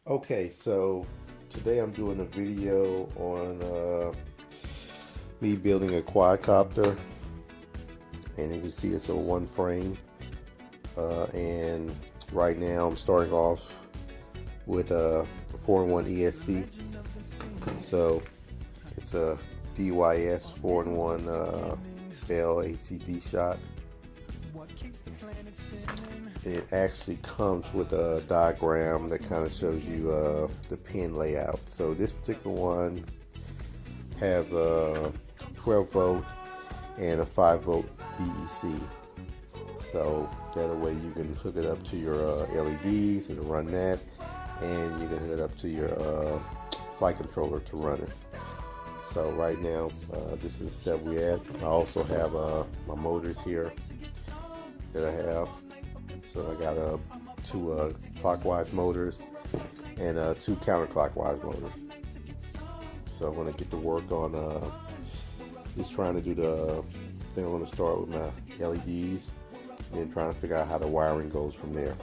Okay, so today I'm doing a video on me building a quadcopter, and you can see it's a one frame. And right now I'm starting off with a 4-in-1 ESC. So it's a DYS 4-in-1 Bell HCD shot. It actually comes with a diagram that kind of shows you the pin layout. So this particular one has a 12 volt and a 5 volt VEC. So that way you can hook it up to your LEDs and run that, and you can hook it up to your flight controller to run it. So right now, this is the step we at. I also have my motors here that I have. So I got two clockwise motors and two counterclockwise motors. So I'm gonna get to work on just trying to do the thing. I'm gonna start with my LEDs and then trying to figure out how the wiring goes from there.